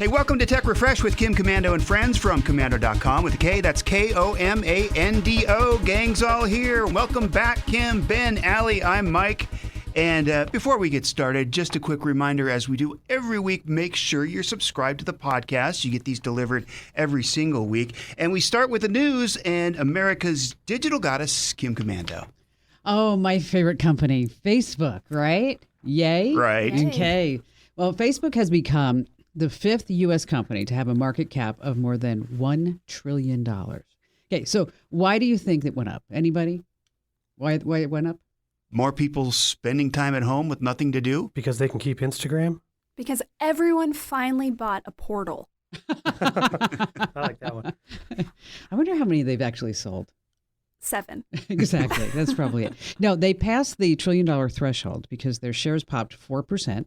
Hey, welcome to Tech Refresh with Kim Komando and friends from Komando.com with a K. That's Komando. Gang's all here. Welcome back, Kim, Ben, Allie. I'm Mike. And before we get started, just a quick reminder, as we do every week, make sure you're subscribed to the podcast. You get these delivered every single week. And we start with the news and America's digital goddess, Kim Komando. Oh, my favorite company, Facebook, right? Yay? Right. Yay. Okay. Well, Facebook has become the fifth U.S. company to have a market cap of more than $1 trillion. Okay, so why do you think it went up? Anybody? Why it went up? More people spending time at home with nothing to do? Because they can keep Instagram? Because everyone finally bought a portal. I like that one. I wonder how many they've actually sold. 7. Exactly. That's probably it. No, they passed the $1 trillion threshold because their shares popped 4%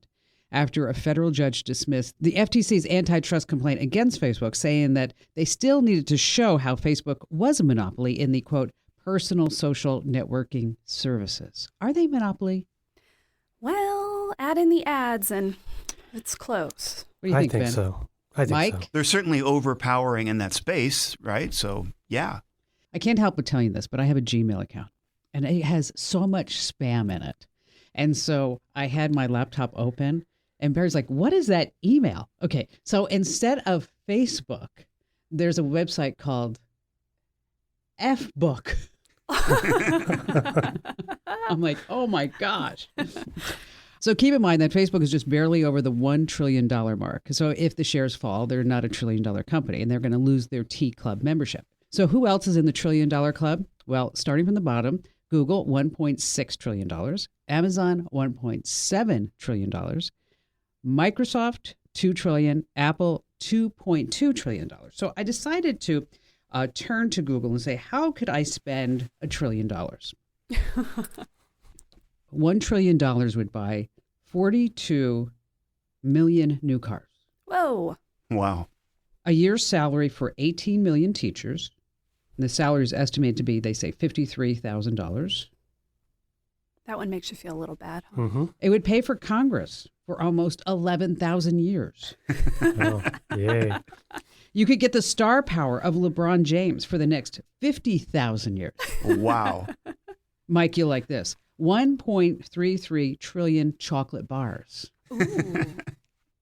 after a federal judge dismissed the FTC's antitrust complaint against Facebook, saying that they still needed to show how Facebook was a monopoly in the, quote, personal social networking services. Are they a monopoly? Well, add in the ads and it's close. What do you think, I think Ben? so. I think Mike? so. They're certainly overpowering in that space, right? So, yeah. I can't help but tell you this, but I have a Gmail account, and it has so much spam in it. And so I had my laptop open, and Barry's like, what is that email? Okay, so instead of Facebook, there's a website called Fbook. I'm like, oh my gosh. So keep in mind that Facebook is just barely over the $1 trillion mark. So if the shares fall, they're not a $1 trillion company, and they're going to lose their T Club membership. So who else is in the $1 trillion club? Well, starting from the bottom, Google, $1.6 trillion. Amazon, $1.7 trillion. Microsoft, $2 trillion. Apple, $2.2 trillion. So I decided to turn to Google and say, how could I spend $1 trillion? $1 trillion would buy 42 million new cars. Whoa. Wow. A year's salary for 18 million teachers. And the salary is estimated to be, they say, $53,000. That one makes you feel a little bad. Huh? Mm-hmm. It would pay for Congress for almost 11,000 years. Oh, yay. You could get the star power of LeBron James for the next 50,000 years. Wow. Mike, you'll like this. 1.33 trillion chocolate bars. Ooh.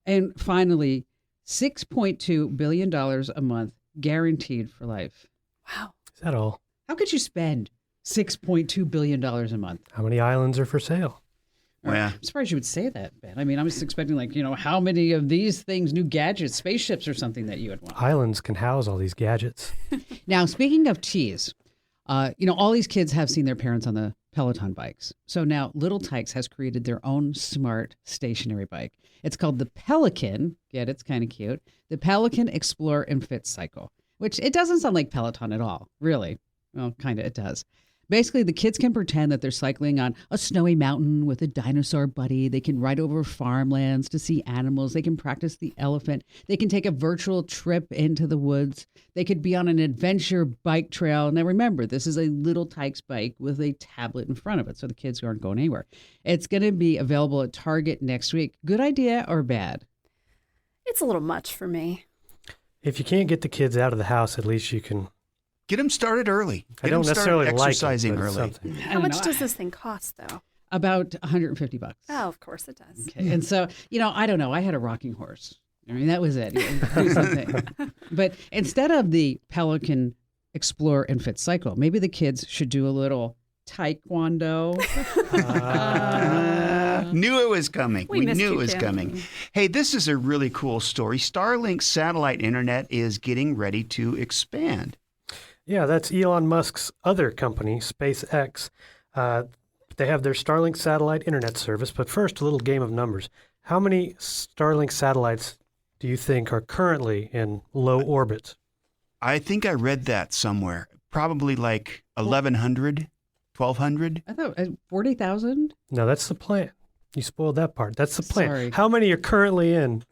And finally, $6.2 billion a month guaranteed for life. Wow. Is that all? How could you spend $6.2 billion a month? How many islands are for sale? Yeah. I'm surprised you would say that, Ben. I mean, I was expecting, like, how many of these things, new gadgets, spaceships or something that you would want. Islands can house all these gadgets. Now, speaking of teas, all these kids have seen their parents on the Peloton bikes. So now Little Tykes has created their own smart stationary bike. It's called the Pelican. Get it? It's kind of cute. The Pelican Explore and Fit Cycle, which it doesn't sound like Peloton at all, really. Well, kind of it does. Basically, the kids can pretend that they're cycling on a snowy mountain with a dinosaur buddy. They can ride over farmlands to see animals. They can practice the elephant. They can take a virtual trip into the woods. They could be on an adventure bike trail. Now, remember, this is a Little Tykes bike with a tablet in front of it, so the kids aren't going anywhere. It's going to be available at Target next week. Good idea or bad? It's a little much for me. If you can't get the kids out of the house, at least you can. Get them started early. I don't necessarily like exercising it, but it's early. something. How much does this thing cost, though? About $150. Oh, of course it does. Okay. And so, I don't know. I had a rocking horse. I mean, that was it. Do something. But instead of the Pelican Explore and Fit Cycle, maybe the kids should do a little taekwondo. Knew it was coming. We missed knew you, it was Kim. coming. Hey, this is a really cool story. Starlink satellite internet is getting ready to expand. Yeah, that's Elon Musk's other company, SpaceX. They have their Starlink satellite internet service. But first, a little game of numbers. How many Starlink satellites do you think are currently in low orbit? I think I read that somewhere. Probably like 1,100, 1,200. I thought 40,000. No, that's the plan. You spoiled that part. That's the plan. Sorry. How many are currently in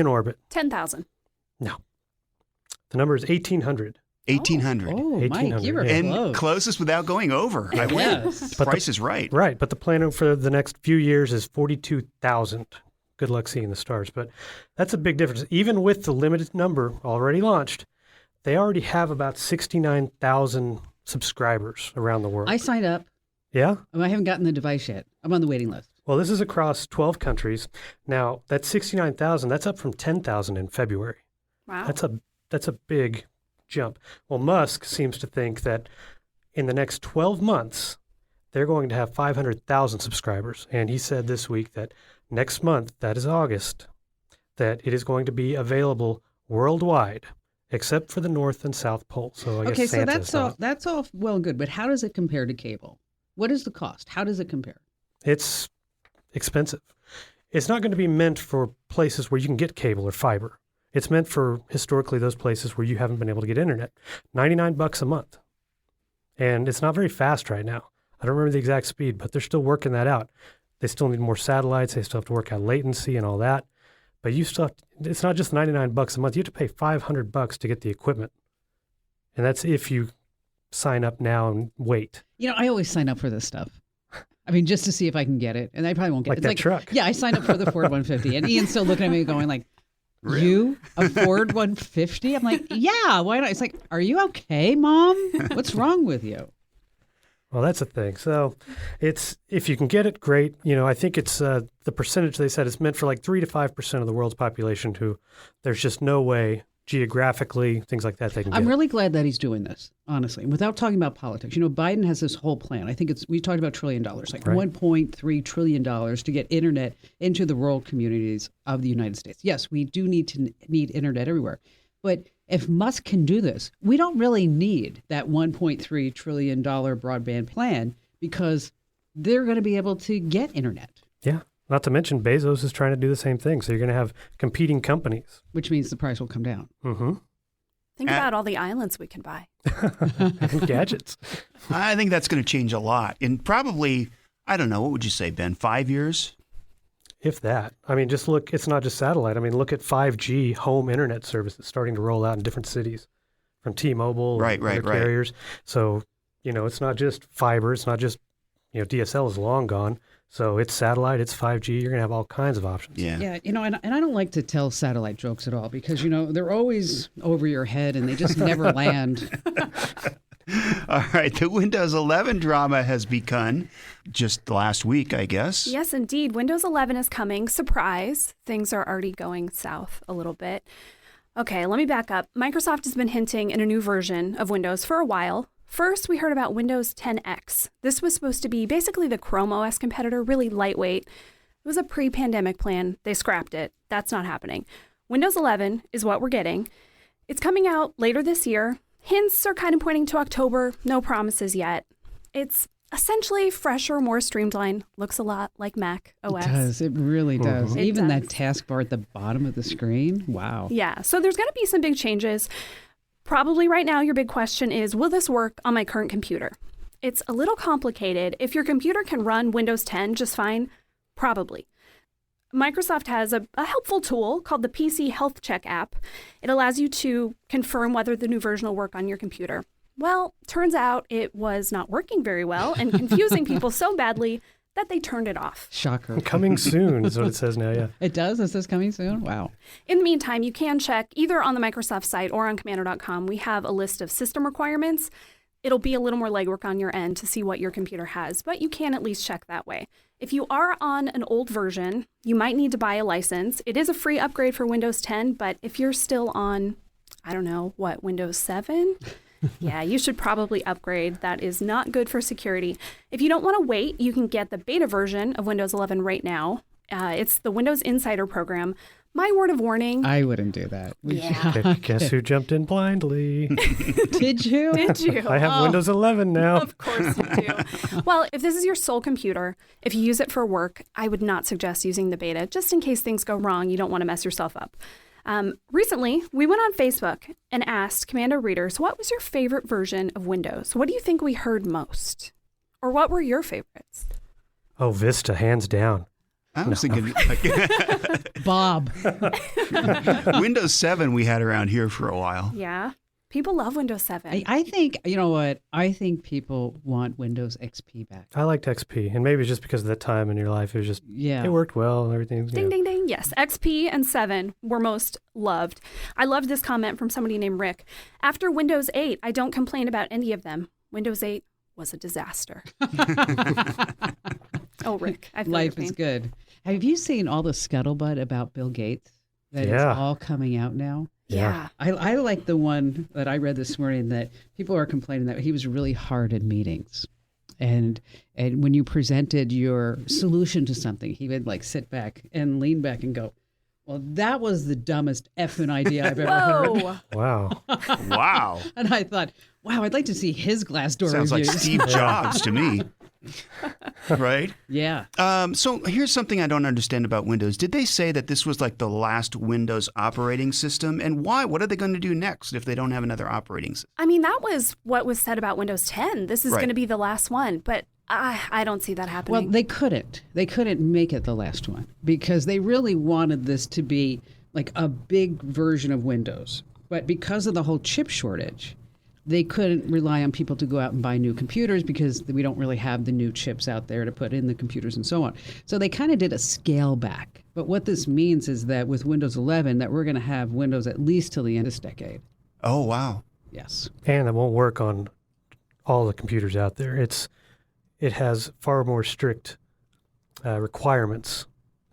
orbit? 10,000. No. The number is 1,800. 1,800. Oh, Mike, you were Yeah. And close. closest without going over. I win. Yes. The price is right. Right, but the plan for the next few years is 42,000 good luck seeing the stars. But that's a big difference. Even with the limited number already launched, they already have about 69,000 subscribers around the world. I signed up. Yeah? I haven't gotten the device yet. I'm on the waiting list. Well, this is across 12 countries. Now, that 69,000, that's up from 10,000 in February. Wow. That's a big jump. Well, Musk seems to think that in the next 12 months, they're going to have 500,000 subscribers. And he said this week that next month, that is August, that it is going to be available worldwide, except for the North and South Pole. So I guess Okay, so Santa's that's all well and good, but how does it compare to cable? What is the cost? How does it compare? It's expensive. It's not going to be meant for places where you can get cable or fiber. It's meant for historically those places where you haven't been able to get internet. $99 a month. And it's not very fast right now. I don't remember the exact speed, but they're still working that out. They still need more satellites. They still have to work out latency and all that. But you still it's not just $99 a month. You have to pay $500 to get the equipment. And that's if you sign up now and wait. I always sign up for this stuff. I mean, just to see if I can get it. And I probably won't get it. Like that truck. Yeah, I signed up for the Ford 150. And Ian's still looking at me going like, Really? You? A Ford 150? I'm like, yeah, why not? It's like, are you okay, Mom? What's wrong with you? Well, that's the thing. So it's if you can get it, great. I think it's the percentage they said is meant for like 3 to 5% of the world's population who there's just no way geographically, things like that, they can get I'm it. really glad that he's doing this, honestly, without talking about politics. Biden has this whole plan. I think we talked about $1 trillion, like Right. $1.3 trillion to get internet into the rural communities of the United States. Yes, we do need internet everywhere. But if Musk can do this, we don't really need that $1.3 trillion broadband plan because they're going to be able to get internet. Yeah. Not to mention Bezos is trying to do the same thing. So you're going to have competing companies. Which means the price will come down. Mm-hmm. Think about all the islands we can buy. And gadgets. I think that's going to change a lot. In probably, I don't know, what would you say, Ben, 5 years? If that. I mean, just look, it's not just satellite. I mean, look at 5G home internet services starting to roll out in different cities from T-Mobile and other carriers. So, it's not just fiber. It's not just, DSL is long gone. So it's satellite, it's 5G. You're going to have all kinds of options. Yeah. Yeah, and I don't like to tell satellite jokes at all because, they're always over your head and they just never land. All right. The Windows 11 drama has begun just last week, I guess. Yes, indeed. Windows 11 is coming. Surprise. Things are already going south a little bit. Okay, let me back up. Microsoft has been hinting in a new version of Windows for a while. First, we heard about Windows 10X. This was supposed to be basically the Chrome OS competitor, really lightweight. It was a pre-pandemic plan. They scrapped it. That's not happening. Windows 11 is what we're getting. It's coming out later this year. Hints are kind of pointing to October. No promises yet. It's essentially fresher, more streamlined. Looks a lot like Mac OS. It does. It really does. It Even does. that taskbar at the bottom of the screen. Wow. Yeah, so there's going to be some big changes. Probably right now, your big question is, will this work on my current computer? It's a little complicated. If your computer can run Windows 10 just fine, probably. Microsoft has a helpful tool called the PC Health Check app. It allows you to confirm whether the new version will work on your computer. Well, turns out it was not working very well and confusing people so badly that they turned it off. Shocker. Coming soon is what it says now, yeah. It does? Is this coming soon? Wow. In the meantime, you can check either on the Microsoft site or on Komando.com. We have a list of system requirements. It'll be a little more legwork on your end to see what your computer has, but you can at least check that way. If you are on an old version, you might need to buy a license. It is a free upgrade for Windows 10, but if you're still on, Windows 7? Yeah, you should probably upgrade. That is not good for security. If you don't want to wait, you can get the beta version of Windows 11 right now. It's the Windows Insider program. My word of warning. I wouldn't do that. Yeah. Guess who jumped in blindly? Did you? Did you? I have Windows 11 now. Of course you do. Well, if this is your sole computer, if you use it for work, I would not suggest using the beta, just in case things go wrong. You don't want to mess yourself up. Recently, we went on Facebook and asked Komando readers, what was your favorite version of Windows? What do you think we heard most? Or what were your favorites? Oh, Vista, hands down. I was thinking Bob. Windows 7 we had around here for a while. Yeah. People love Windows 7. I think, you know what? I think people want Windows XP back. I liked XP, and maybe it's just because of that time in your life. It was just, Yeah. it worked well and everything. Ding, ding, ding. Yes, XP and 7 were most loved. I loved this comment from somebody named Rick. After Windows 8, I don't complain about any of them. Windows 8 was a disaster. Oh, Rick, I feel Life your is pain. good. Have you seen all the scuttlebutt about Bill Gates? That is Yeah. all coming out now. Yeah. I like the one that I read this morning that people are complaining that he was really hard in meetings. And when you presented your solution to something, he would like sit back and lean back and go, well, that was the dumbest effing idea I've ever heard. Whoa. Wow. Wow. And I thought, wow, I'd like to see his Glassdoor Sounds like reviews. Steve Jobs to me. Right? Yeah. So here's something I don't understand about Windows. Did they say that this was like the last Windows operating system? And why? What are they going to do next if they don't have another operating system? I mean, that was what was said about Windows 10. This is Right. going to be the last one, but I don't see that Well, happening. they couldn't. They couldn't make it the last one because they really wanted this to be like a big version of Windows. But because of the whole chip shortage, they couldn't rely on people to go out and buy new computers because we don't really have the new chips out there to put in the computers and so on. So they kind of did a scale back. But what this means is that with Windows 11, that we're going to have Windows at least till the end of this decade. Oh, wow. Yes. And it won't work on all the computers out there. It has far more strict requirements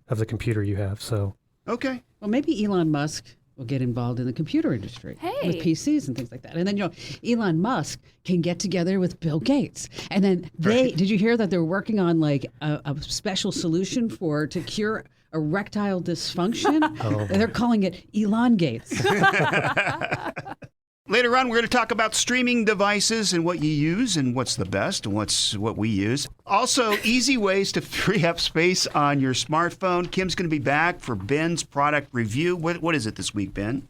of the computer you have. So Okay. Well, maybe Elon Musk will get involved in the computer industry Hey. with PCs and things like that. And then, Elon Musk can get together with Bill Gates. And then did you hear that they're working on like a special solution to cure erectile dysfunction? Oh. They're calling it Elon Gates. Later on, we're going to talk about streaming devices and what you use and what's the best and what we use. Also, easy ways to free up space on your smartphone. Kim's going to be back for Ben's product review. What is it this week, Ben?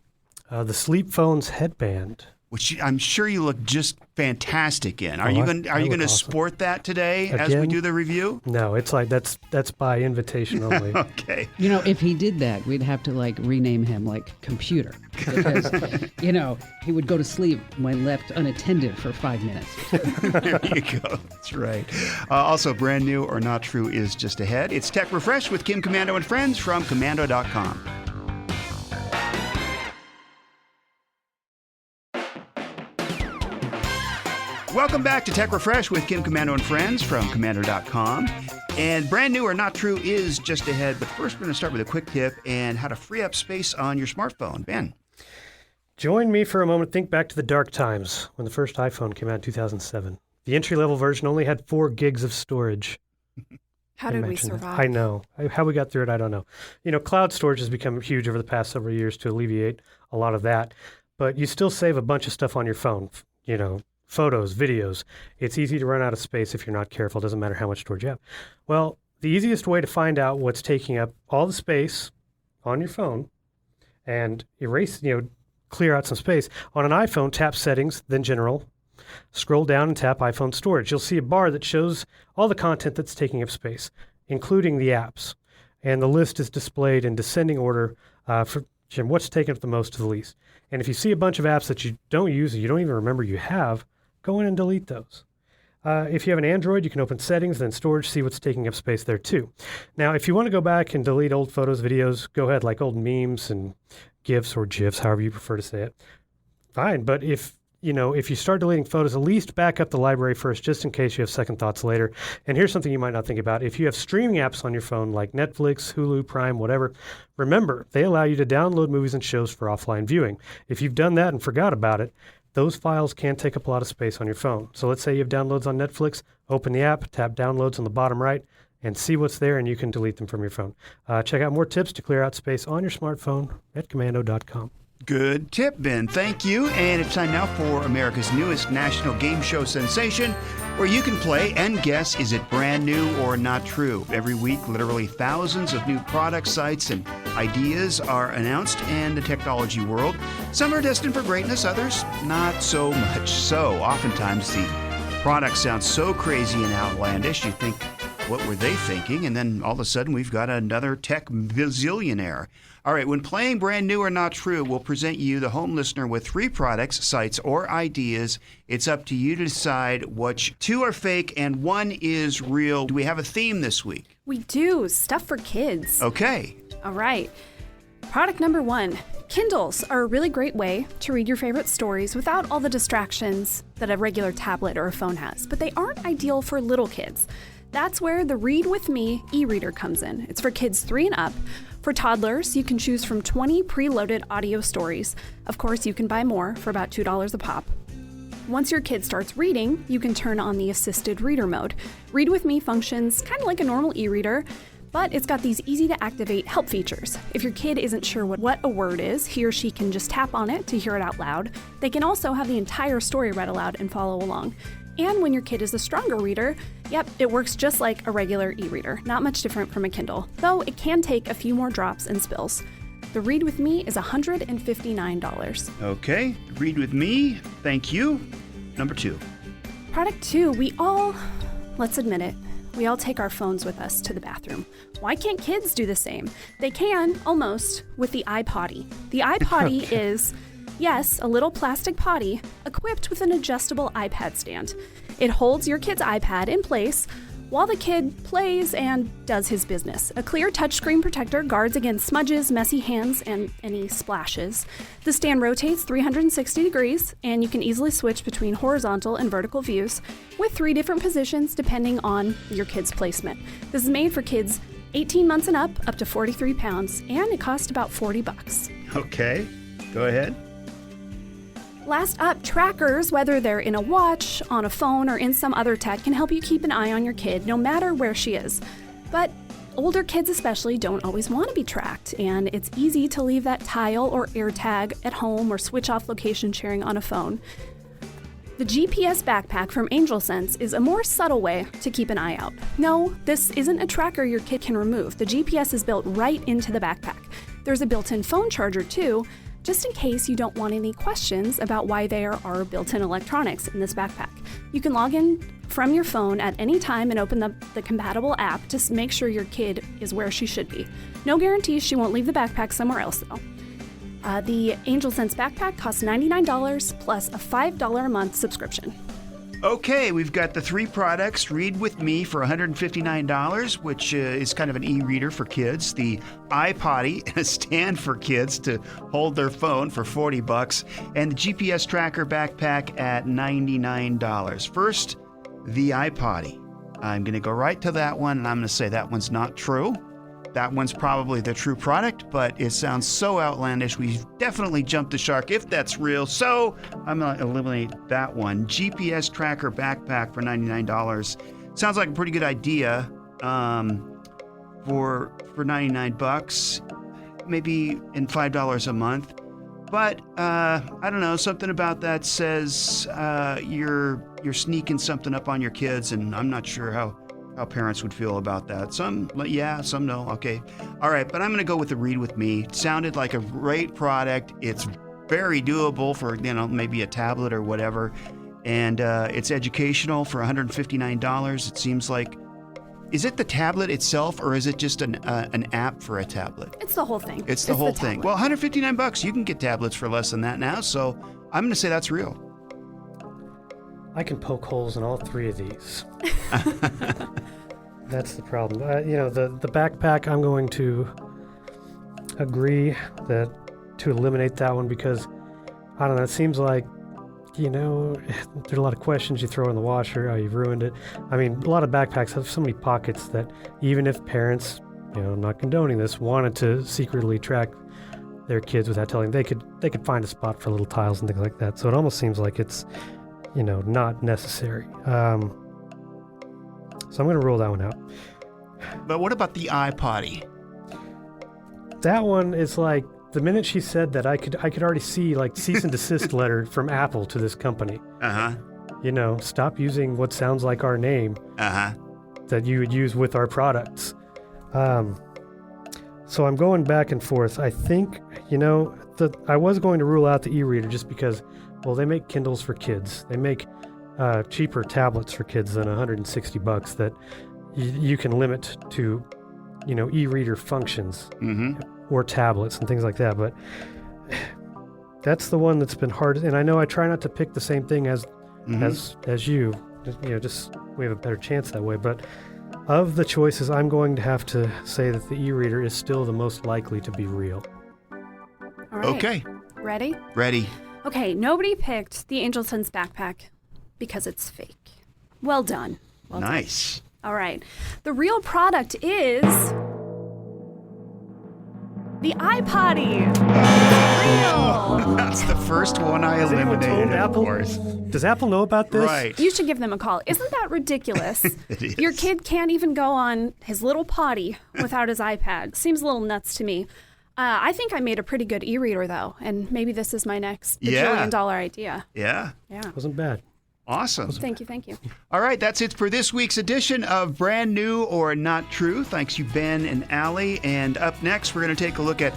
the Sleep Phones headband. Which I'm sure you look just fantastic in. Are Oh, you I going to look awesome. sport that today as we Again? do the review? No, it's like that's by invitation only. Okay. If he did that, we'd have to rename him Computer because he would go to sleep when left unattended for 5 minutes. There you go. That's right. Also, brand new or not true is just ahead. It's Tech Refresh with Kim Komando and friends from Komando.com. Welcome back to Tech Refresh with Kim Komando and friends from Komando.com. And brand new or not true is just ahead. But first, we're going to start with a quick tip and how to free up space on your smartphone. Ben. Join me for a moment. Think back to the dark times when the first iPhone came out in 2007. The entry-level version only had 4 gigs of storage. How did we mentioned that. survive? I know. How we got through it, I don't know. Cloud storage has become huge over the past several years to alleviate a lot of that. But you still save a bunch of stuff on your phone, photos, videos. It's easy to run out of space if you're not careful. It doesn't matter how much storage you have. Well, the easiest way to find out what's taking up all the space on your phone and clear out some space. On an iPhone, tap Settings, then General. Scroll down and tap iPhone Storage. You'll see a bar that shows all the content that's taking up space, including the apps. And the list is displayed in descending order for what's taking up the most to the least. And if you see a bunch of apps that you don't use and you don't even remember you have, go in and delete those. If you have an Android, you can open Settings, then Storage, see what's taking up space there too. Now, if you want to go back and delete old photos, videos, go ahead, like old memes and GIFs or GIFs, however you prefer to say it. Fine, but if you start deleting photos, at least back up the library first, just in case you have second thoughts later. And here's something you might not think about. If you have streaming apps on your phone like Netflix, Hulu, Prime, whatever, remember, they allow you to download movies and shows for offline viewing. If you've done that and forgot about it, those files can take up a lot of space on your phone. So let's say you have downloads on Netflix, open the app, tap Downloads on the bottom right, and see what's there, and you can delete them from your phone. Check out more tips to clear out space on your smartphone at Komando.com. Good tip, Ben. Thank you. And it's time now for America's newest national game show sensation, where you can play and guess, is it brand new or not true? Every week, literally thousands of new product sites and ideas are announced in the technology world. Some are destined for greatness, others not so much so. Oftentimes, the product sounds so crazy and outlandish, you think, what were they thinking? And then all of a sudden, we've got another tech bazillionaire. All right, when playing Brand New or Not True, we'll present you, the home listener, with 3 products, sites, or ideas. It's up to you to decide which 2 are fake and 1 is real. Do we have a theme this week? We do. Stuff for kids. Okay. All right. Product number 1. Kindles are a really great way to read your favorite stories without all the distractions that a regular tablet or a phone has, but they aren't ideal for little kids. That's where the Read With Me e-reader comes in. It's for kids 3 and up. For toddlers, you can choose from 20 preloaded audio stories. Of course, you can buy more for about $2 a pop. Once your kid starts reading, you can turn on the assisted reader mode. Read With Me functions kind of like a normal e-reader, but it's got these easy-to-activate help features. If your kid isn't sure what a word is, he or she can just tap on it to hear it out loud. They can also have the entire story read aloud and follow along. And when your kid is a stronger reader, yep, it works just like a regular e-reader, not much different from a Kindle, though it can take a few more drops and spills. The Read With Me is $159. Okay, Read With Me, thank you. Number 2. Product 2, let's admit it, we all take our phones with us to the bathroom. Why can't kids do the same? They can, almost, with the iPotty. The iPotty is, yes, a little plastic potty equipped with an adjustable iPad stand. It holds your kid's iPad in place while the kid plays and does his business. A clear touchscreen protector guards against smudges, messy hands, and any splashes. The stand rotates 360 degrees, and you can easily switch between horizontal and vertical views with 3 different positions depending on your kid's placement. This is made for kids 18 months and up to 43 pounds, and it costs about $40. Okay, go ahead. Last up, trackers, whether they're in a watch, on a phone, or in some other tech, can help you keep an eye on your kid no matter where she is. But older kids especially don't always want to be tracked, and it's easy to leave that tile or AirTag at home or switch off location sharing on a phone. The GPS backpack from AngelSense is a more subtle way to keep an eye out. No, this isn't a tracker your kid can remove. The GPS is built right into the backpack. There's a built-in phone charger too, just in case you don't want any questions about why there are built-in electronics in this backpack. You can log in from your phone at any time and open the compatible app to make sure your kid is where she should be. No guarantees she won't leave the backpack somewhere else though. The AngelSense backpack costs $99 plus a $5 a month subscription. Okay, we've got the 3 products. Read With Me for $159, which is kind of an e-reader for kids. The iPotty, a stand for kids to hold their phone for $40. And the GPS tracker backpack at $99. First, the iPotty. I'm going to go right to that one, and I'm going to say that one's not true. That one's probably the true product, but it sounds so outlandish. We've definitely jumped the shark if that's real. So I'm going to eliminate that one. GPS tracker backpack for $99. Sounds like a pretty good idea for $99, maybe in $5 a month. But I don't know, something about that says you're sneaking something up on your kids, and I'm not sure how parents would feel about that. Some yeah, some no. Okay. All right, but I'm going to go with the Read With Me. It sounded like a great product. It's very doable for, maybe a tablet or whatever. And it's educational for $159. It seems like, is it the tablet itself or is it just an app for a tablet? It's the whole thing. It's the whole thing. Well, $159, you can get tablets for less than that now. So I'm going to say that's real. I can poke holes in all 3 of these. That's the problem. The backpack, I'm going to agree to eliminate that one because, I don't know, it seems like, there's a lot of questions you throw in the washer. Oh, you've ruined it. I mean, a lot of backpacks have so many pockets that even if parents, I'm not condoning this, wanted to secretly track their kids without telling them, they could find a spot for little tiles and things like that. So it almost seems like it's not necessary. So I'm going to rule that one out. But what about the iPotty? That one is like, the minute she said that, I could already see like cease and desist letter from Apple to this company. Uh-huh. Stop using what sounds like our name. Uh-huh. That you would use with our products. So I'm going back and forth. I think, I was going to rule out the e-reader just because, well, they make Kindles for kids. They make cheaper tablets for kids than $160 that, you can limit to, e-reader functions or tablets and things like that. But that's the one that's been hard. And I know I try not to pick the same thing as you. Just we have a better chance that way. But of the choices, I'm going to have to say that the e-reader is still the most likely to be real. All right. Okay. Ready? Ready. Okay, nobody picked the Angel Sense backpack because it's fake. Well done. Well done. Nice. All right. The real product is the iPotty. Real. That's the first one I Has anyone eliminated, told of Apple? course. Does Apple know about this? Right. You should give them a call. Isn't that ridiculous? It is. Your kid can't even go on his little potty without his iPad. Seems a little nuts to me. I think I made a pretty good e-reader, though, and maybe this is my next bajillion-dollar idea. Yeah. Yeah. Wasn't bad. Awesome. Thank you. All right, that's it for this week's edition of Brand New or Not True. Thanks you, Ben and Allie. And up next, we're going to take a look at,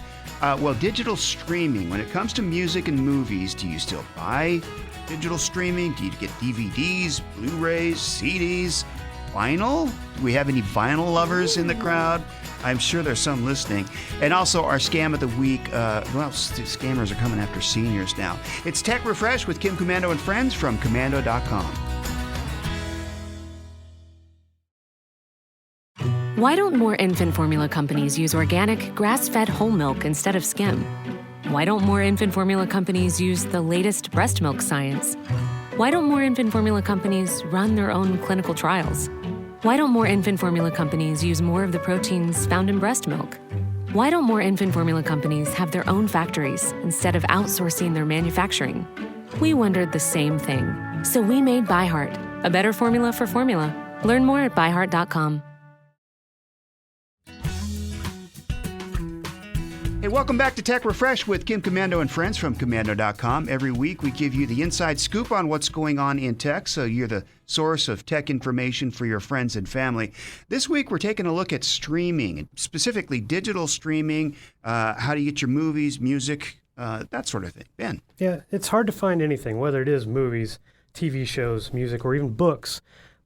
digital streaming. When it comes to music and movies, do you still buy digital streaming? Do you get DVDs, Blu-rays, CDs, vinyl? Do we have any vinyl lovers in the crowd? I'm sure there's some listening. And also our scam of the week. Scammers are coming after seniors now. It's Tech Refresh with Kim Komando and friends from Komando.com. Why don't more infant formula companies use organic, grass-fed whole milk instead of skim? Why don't more infant formula companies use the latest breast milk science? Why don't more infant formula companies run their own clinical trials? Why don't more infant formula companies use more of the proteins found in breast milk? Why don't more infant formula companies have their own factories instead of outsourcing their manufacturing? We wondered the same thing. So we made ByHeart, a better formula for formula. Learn more at byheart.com. Hey, welcome back to Tech Refresh with Kim Komando and friends from Komando.com. Every week we give you the inside scoop on what's going on in tech, so you're the source of tech information for your friends and family. This week we're taking a look at streaming, specifically digital streaming, how do you get your movies, music, that sort of thing. Ben. Yeah, it's hard to find anything, whether it is movies, TV shows, music, or even books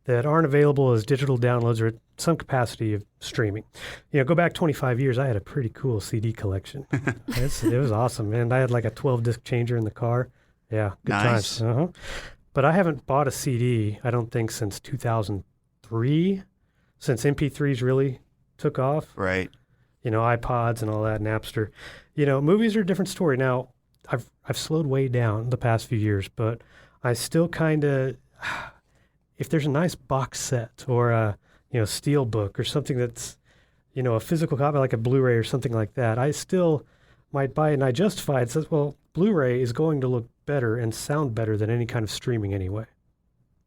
that aren't available as digital downloads or at some capacity of streaming. Go back 25 years, I had a pretty cool CD collection. It was awesome, man. I had like a 12-disc changer in the car. Yeah, good Nice. times. But I haven't bought a CD, I don't think, since 2003, since MP3s really took off. Right. iPods and all that, Napster. Movies are a different story. Now, I've slowed way down the past few years, but I still kind of, if there's a nice box set or a steel book or something that's, a physical copy like a Blu-ray or something like that, I still might buy it. And I justify it. Says, well, Blu-ray is going to look better and sound better than any kind of streaming anyway.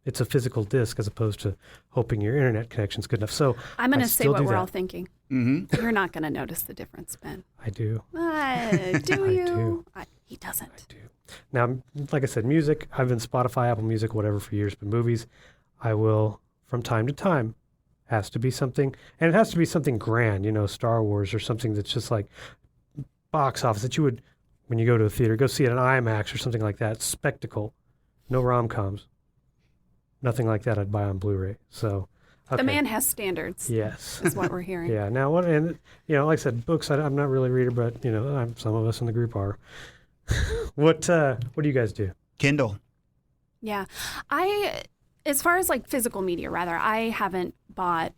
It's a physical disc as opposed to hoping your internet connection's good enough. So I'm going to say what we're all that. thinking. Mm-hmm. You're not going to notice the difference, Ben. I do. Do I you? do. He doesn't. I do. Now, like I said, music, I've been Spotify, Apple Music, whatever for years, but movies, I will, from time to time, has to be something, and it has to be something grand, Star Wars or something that's just like box office that you would, when you go to a theater, go see it in IMAX or something like that. Spectacle. No rom-coms. Nothing like that I'd buy on Blu-ray. So, okay. The man has standards. Yes. Is what we're hearing. Yeah. Now, like I said, books, I'm not really a reader, but, some of us in the group are. What do you guys do? Kindle. Yeah. As far as like physical media, rather, I haven't bought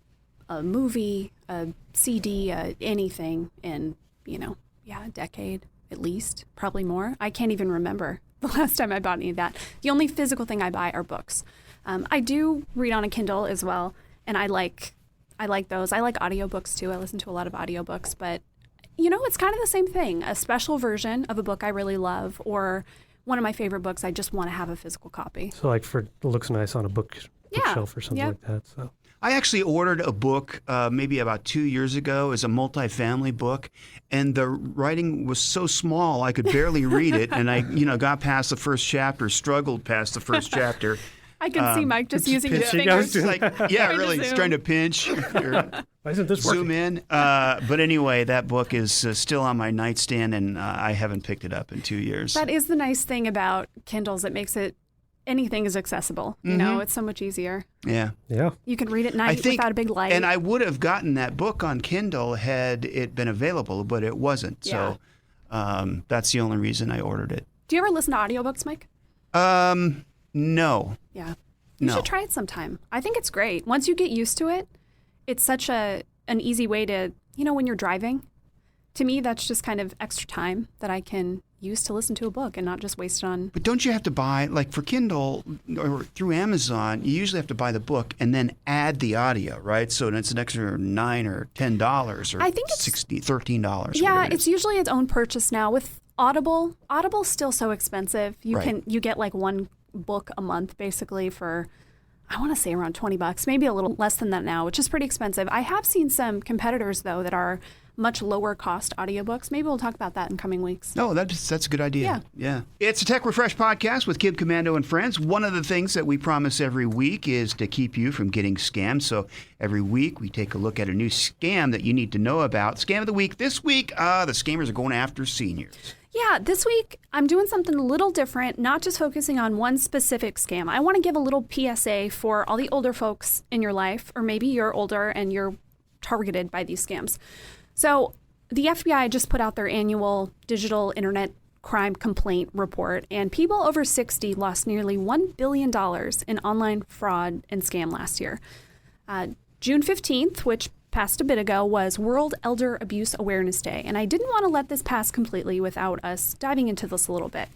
a movie, a CD, anything in, a decade at least, probably more. I can't even remember the last time I bought any of that. The only physical thing I buy are books. I do read on a Kindle as well, and I like those. I like audiobooks too. I listen to a lot of audiobooks, but it's kind of the same thing. A special version of a book I really love, or one of my favorite books, I just want to have a physical copy. So like it looks nice on a bookshelf or something like that. So I actually ordered a book maybe about 2 years ago as a multifamily book, and the writing was so small I could barely read it, and I got past the first chapter, struggled past the first chapter. I can see Mike just using his pinching. fingers. It's like, yeah, really, zoom. he's trying to pinch or why isn't this zoom working? in. But anyway, that book is still on my nightstand, and I haven't picked it up in 2 years. That is the nice thing about Kindles. It makes it anything is accessible. You know, it's so much easier. Yeah. Yeah. You can read at night without a big light. And I would have gotten that book on Kindle had it been available, but it wasn't. Yeah. So that's the only reason I ordered it. Do you ever listen to audiobooks, Mike? No. Yeah. You should try it sometime. I think it's great. Once you get used to it, it's such an easy way to, when you're driving. To me, that's just kind of extra time that I can use to listen to a book and not just waste it on. But don't you have to buy, like for Kindle or through Amazon, you usually have to buy the book and then add the audio, right? So it's an extra $9 or $10 or I think it's $13. Yeah, it's usually its own purchase now. With Audible, Audible's still so expensive. You get like one book a month basically for, I want to say around $20, maybe a little less than that now, which is pretty expensive. I have seen some competitors though that are much lower cost audiobooks. Maybe we'll talk about that in coming weeks. No, that's a good idea. Yeah. It's a Tech Refresh podcast with Kim Komando and friends. One of the things that we promise every week is to keep you from getting scammed. So every week we take a look at a new scam that you need to know about. Scam of the week. This week, the scammers are going after seniors. Yeah, this week I'm doing something a little different, not just focusing on one specific scam. I want to give a little PSA for all the older folks in your life, or maybe you're older and you're targeted by these scams. So the FBI just put out their annual digital internet crime complaint report, and people over 60 lost nearly $1 billion in online fraud and scam last year. June 15th, which passed a bit ago, was World Elder Abuse Awareness Day, and I didn't want to let this pass completely without us diving into this a little bit.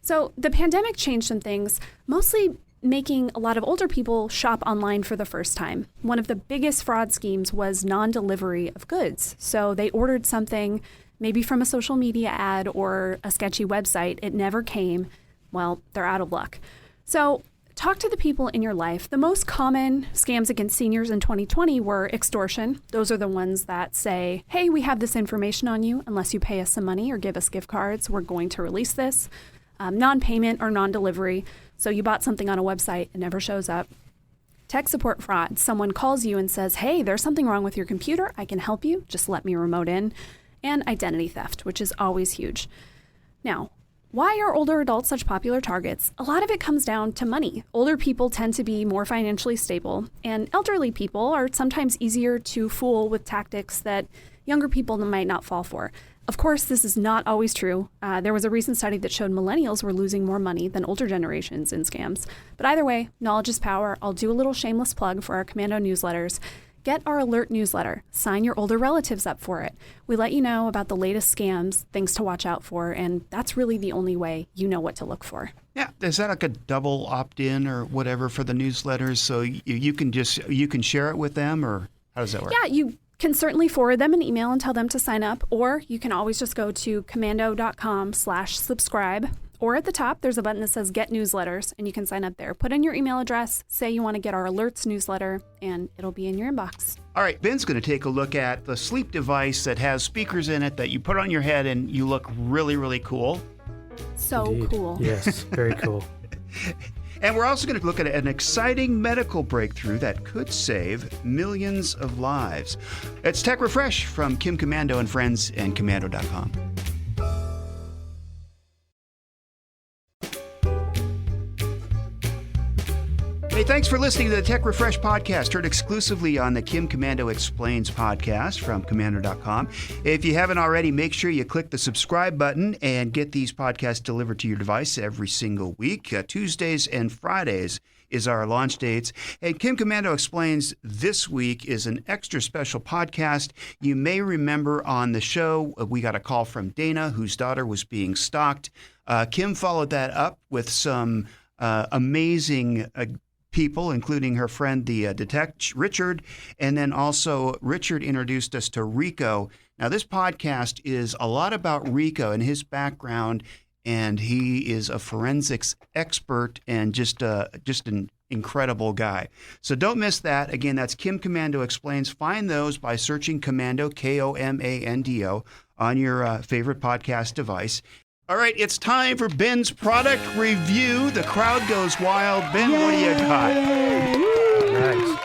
So the pandemic changed some things, mostly making a lot of older people shop online for the first time. One of the biggest fraud schemes was non-delivery of goods. So they ordered something maybe from a social media ad or a sketchy website. It never came. Well, they're out of luck. So talk to the people in your life. The most common scams against seniors in 2020 were extortion. Those are the ones that say, hey, we have this information on you. Unless you pay us some money or give us gift cards, we're going to release this. Non-payment or non-delivery. So you bought something on a website, it never shows up. Tech support fraud. Someone calls you and says, hey, there's something wrong with your computer. I can help you. Just let me remote in. And identity theft, which is always huge. Now, why are older adults such popular targets? A lot of it comes down to money. Older people tend to be more financially stable, and elderly people are sometimes easier to fool with tactics that younger people might not fall for. Of course, this is not always true. There was a recent study that showed millennials were losing more money than older generations in scams. But either way, knowledge is power. I'll do a little shameless plug for our Komando newsletters. Get our alert newsletter. Sign your older relatives up for it. We let you know about the latest scams, things to watch out for, and that's really the only way you know what to look for. Yeah, is that like a double opt-in or whatever for the newsletters? So you can share it with them, or how does that work? Yeah, you can certainly forward them an email and tell them to sign up, or you can always just go to komando.com/subscribe, or at the top there's a button that says Get Newsletters, and you can sign up there. Put in your email address, say you want to get our alerts newsletter, and it'll be in your inbox. All right, Ben's going to take a look at the sleep device that has speakers in it that you put on your head and you look really, really cool. So Indeed. cool. Yes, very cool. And we're also going to look at an exciting medical breakthrough that could save millions of lives. It's Tech Refresh from Kim Komando and friends and Komando.com. Hey, thanks for listening to the Tech Refresh podcast, heard exclusively on the Kim Komando Explains podcast from Komando.com. If you haven't already, make sure you click the subscribe button and get these podcasts delivered to your device every single week. Tuesdays and Fridays is our launch dates. And Kim Komando Explains this week is an extra special podcast. You may remember on the show, we got a call from Dana, whose daughter was being stalked. Kim followed that up with some amazing people, including her friend, the detective Richard, and then also Richard introduced us to Rico. Now, this podcast is a lot about Rico and his background, and he is a forensics expert and just an incredible guy. So don't miss that. Again, that's Kim Komando Explains. Find those by searching Komando, Komando, on your favorite podcast device. All right, it's time for Ben's product review. The crowd goes wild. Ben, What do you got? Nice.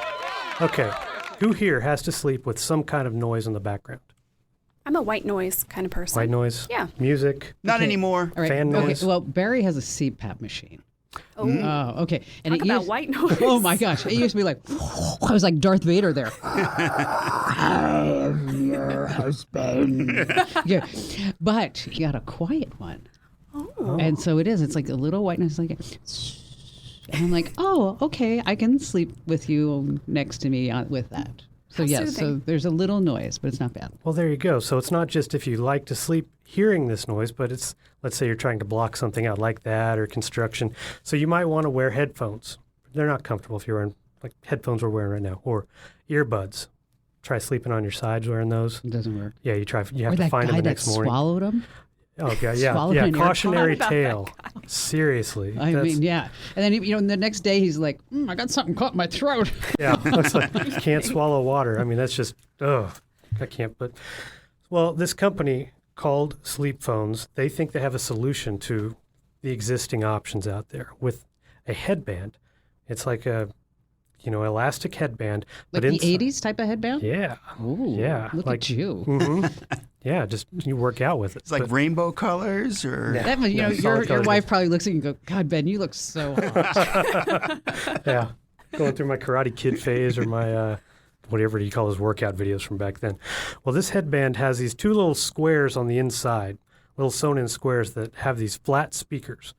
Okay, who here has to sleep with some kind of noise in the background? I'm a white noise kind of person. White noise? Yeah. Music? Not anymore. All right. Fan Okay. noise? Well, Barry has a CPAP machine. Oh, Oh, okay. And talk about white noise. Oh my gosh. It used to be like, I was like Darth Vader there. I am your husband. Yeah. But you got a quiet one. Oh. And so it is. It's like a little white noise. Like, and I'm like, oh, okay. I can sleep with you next to me with that. So How yes, so soothing. there's a little noise, but it's not bad. Well, there you go. So it's not just if you like to sleep hearing this noise, but it's, let's say you're trying to block something out like that or construction. So you might want to wear headphones. They're not comfortable if you're wearing like headphones we're wearing right now, or earbuds. Try sleeping on your sides wearing those. It doesn't work. Yeah, you try. You have Or to that find guy them the that next morning. swallowed them. Oh God, yeah, swallowed yeah. an Cautionary AirPod. tale. Seriously. I That's- mean, yeah. And then, the next day he's like, I got something caught in my throat. Yeah, it's like can't swallow water. I mean, that's just, I can't. But, well, this company called Sleep Phones, they think they have a solution to the existing options out there with a headband. It's like a, elastic headband. Like but the inside- 80s type of headband? Yeah. Ooh, Yeah, look like- at you. hmm Yeah, just you work out with it. It's like But- rainbow colors or That, No, your solid colors. wife probably looks at you and go, God, Ben, you look so hot. yeah, going through my Karate Kid phase or my whatever you call those workout videos from back then. Well, this headband has these two little squares on the inside, little sewn-in squares that have these flat speakers,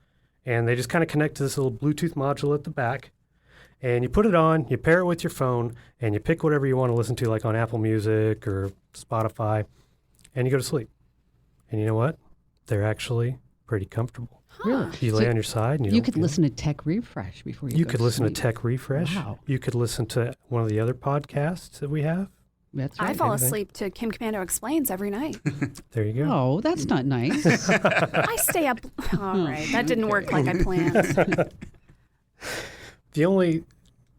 and they just kind of connect to this little Bluetooth module at the back. And you put it on, you pair it with your phone, and you pick whatever you want to listen to, like on Apple Music or Spotify, and you go to sleep. And you know what? They're actually pretty comfortable. Really? You So lay on your side, and you you don't could feel- listen to Tech Refresh before you You go could to listen sleep. to Tech Refresh. Wow. You could listen to one of the other podcasts that we have. That's I right. fall everything. asleep to Kim Commando Explains every night. There you go. Oh, that's not nice. I stay up. All right. That didn't work like I planned. The only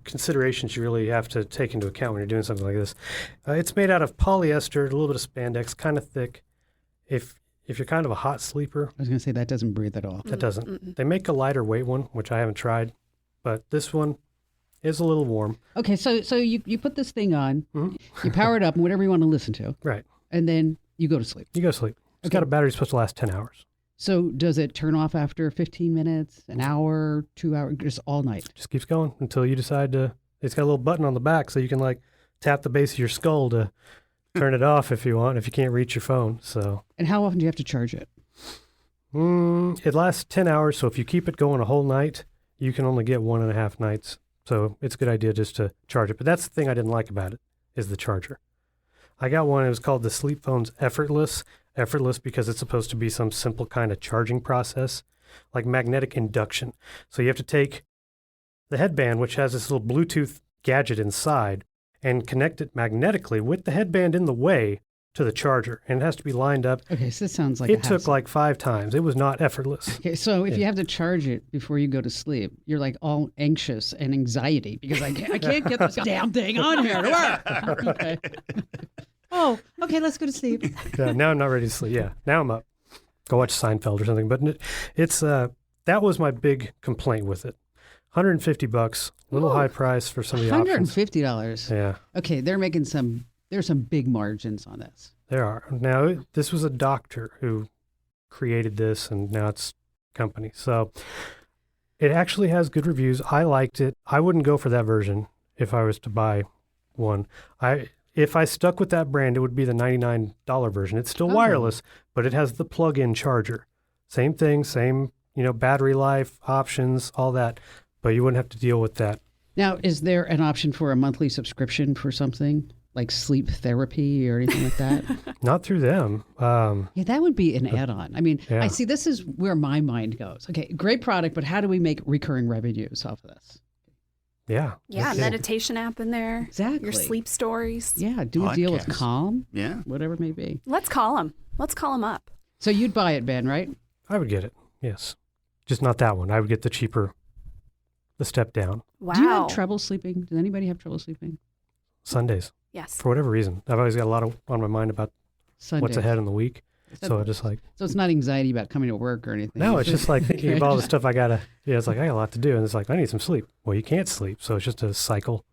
considerations you really have to take into account when you're doing something like this, it's made out of polyester, a little bit of spandex, kind of thick. If you're kind of a hot sleeper, I was going to say that doesn't breathe at all. that doesn't. They make a lighter weight one, which I haven't tried, but this one is a little warm. Okay, so you put this thing on, Mhm. you power it up, and whatever you want to listen to, Right. and then you go to sleep. You go to sleep. It's Okay. got a battery supposed to last 10 hours. So does it turn off after 15 minutes, an hour, 2 hours, just all night? Just keeps going until you decide to. It's got a little button on the back so you can like tap the base of your skull to turn it off if you want, if you can't reach your phone. So And how often do you have to charge it? it lasts 10 hours. So if you keep it going a whole night, you can only get 1.5 nights. So it's a good idea just to charge it. But that's the thing I didn't like about it is the charger. I got one. It was called the Sleep Phones Effortless. Effortless because it's supposed to be some simple kind of charging process, like magnetic induction. So you have to take the headband, which has this little Bluetooth gadget inside, and connect it magnetically with the headband in the way to the charger. And it has to be lined up. Okay, so this sounds like It a took hassle. like 5 times. It was not effortless. Okay, so if Yeah. you have to charge it before you go to sleep, you're like all anxious and anxiety because I can't get this damn thing on here to work. Okay. Oh, okay, let's go to sleep. Yeah, now I'm not ready to sleep. Yeah, now I'm up. Go watch Seinfeld or something. But it's that was my big complaint with it. $150, a little Ooh. high price for some of the options. $150. Yeah, Okay, there's some big margins on this. there are. Now, this was a doctor who created this, and now it's a company. So it actually has good reviews. I liked it. I wouldn't go for that version if I was to buy one. If I stuck with that brand, it would be the $99 version. It's still Oh. wireless, but it has the plug-in charger. Same thing, same, battery life, options, all that. But you wouldn't have to deal with that. Now, is there an option for a monthly subscription for something like sleep therapy or anything like that? Not through them. Yeah, that would be an add-on. I mean, Yeah. I see this is where my mind goes. Okay, great product, but how do we make recurring revenues off of this? Yeah. Yeah, Okay. meditation app in there. Exactly. Your sleep stories. Yeah, do a deal with Podcasts. Calm, yeah. whatever it may be. Let's call him. Let's call him up. So you'd buy it, Ben, right? I would get it. Yes. Just not that one. I would get the cheaper, the step down. Wow. Do you have trouble sleeping? Does anybody have trouble sleeping? Sundays. Yes. For whatever reason. I've always got a lot on my mind about Sunday. what's ahead in the week. So- So I just like, So it's not anxiety about coming to work or anything. no, it's just like thinking of all the stuff I gotta, it's like I got a lot to do. And it's like, I need some sleep. Well, you can't sleep. So it's just a cycle.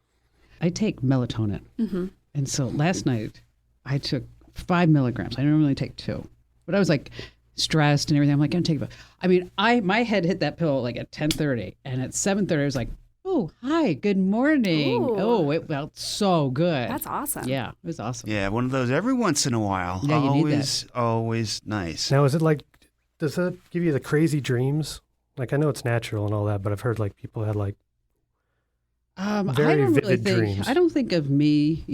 I take melatonin. Mm-hmm. And so last night I took 5 milligrams. I normally take 2. But I was like stressed and everything. I'm like, I'm gonna take it. I mean, my head hit that pillow like at 10:30, and at 7:30, I was like, oh, hi, good morning. Ooh. Oh, it felt so good. That's awesome. Yeah, it was awesome. Yeah, one of those every once in a while. Yeah, you need always, always nice. Now, is it like, does that give you the crazy dreams? Like, I know it's natural and all that, but I've heard like people had like I very don't really vivid think. dreams. I don't think of me,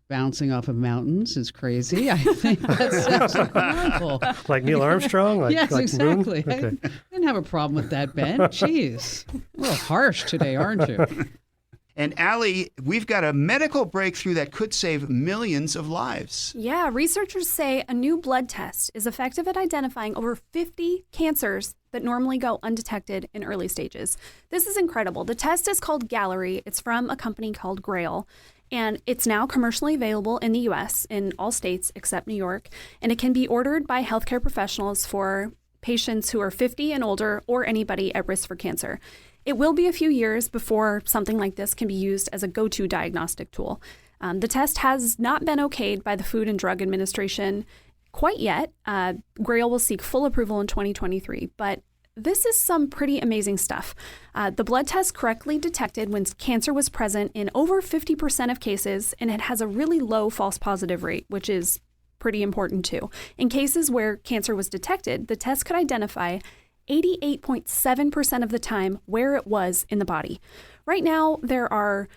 bouncing off of mountains is crazy. I think that's absolutely normal. Like Neil Armstrong? Like, Yes, like exactly. Moon? Okay. I didn't have a problem with that, Ben. Jeez, a little harsh today, aren't you? And Allie, we've got a medical breakthrough that could save millions of lives. Yeah, researchers say a new blood test is effective at identifying over 50 cancers that normally go undetected in early stages. This is incredible. The test is called Gallery. It's from a company called Grail, and it's now commercially available in the U.S. in all states except New York, and it can be ordered by healthcare professionals for patients who are 50 and older or anybody at risk for cancer. It will be a few years before something like this can be used as a go-to diagnostic tool. The test has not been okayed by the Food and Drug Administration quite yet. Grail will seek full approval in 2023, but this is some pretty amazing stuff. The blood test correctly detected when cancer was present in over 50% of cases, and it has a really low false positive rate, which is pretty important too. In cases where cancer was detected, the test could identify 88.7% of the time where it was in the body. Right now, there are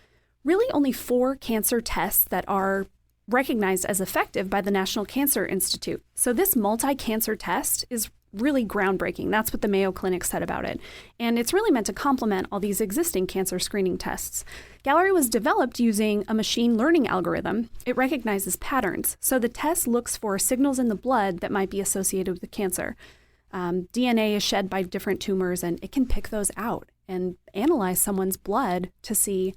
really only 4 cancer tests that are recognized as effective by the National Cancer Institute. So this multi-cancer test is really groundbreaking. That's what the Mayo Clinic said about it. And it's really meant to complement all these existing cancer screening tests. Gallery was developed using a machine learning algorithm. It recognizes patterns. So the test looks for signals in the blood that might be associated with the cancer. DNA is shed by different tumors, and it can pick those out and analyze someone's blood to see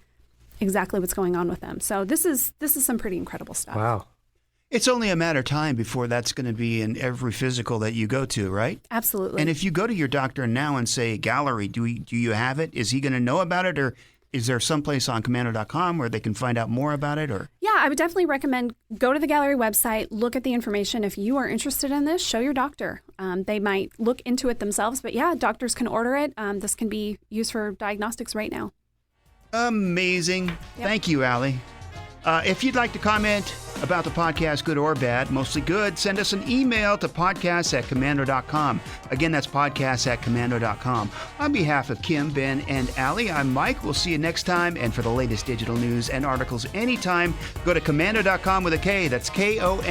exactly what's going on with them. So this is some pretty incredible stuff. Wow. It's only a matter of time before that's going to be in every physical that you go to, right? Absolutely. And if you go to your doctor now and say, Gallery, do you have it? Is he going to know about it? Or is there someplace on Komando.com where they can find out more about it? Or Yeah, I would definitely recommend go to the Gallery website, look at the information. If you are interested in this, show your doctor. They might look into it themselves, but yeah, doctors can order it. This can be used for diagnostics right now. Amazing. Yep. Thank you, Allie. If you'd like to comment about the podcast, good or bad, mostly good, send us an email to podcasts@komando.com. Again, that's podcasts@komando.com. On behalf of Kim, Ben, and Allie, I'm Mike. We'll see you next time. And for the latest digital news and articles anytime, go to komando.com with a K. That's Komando.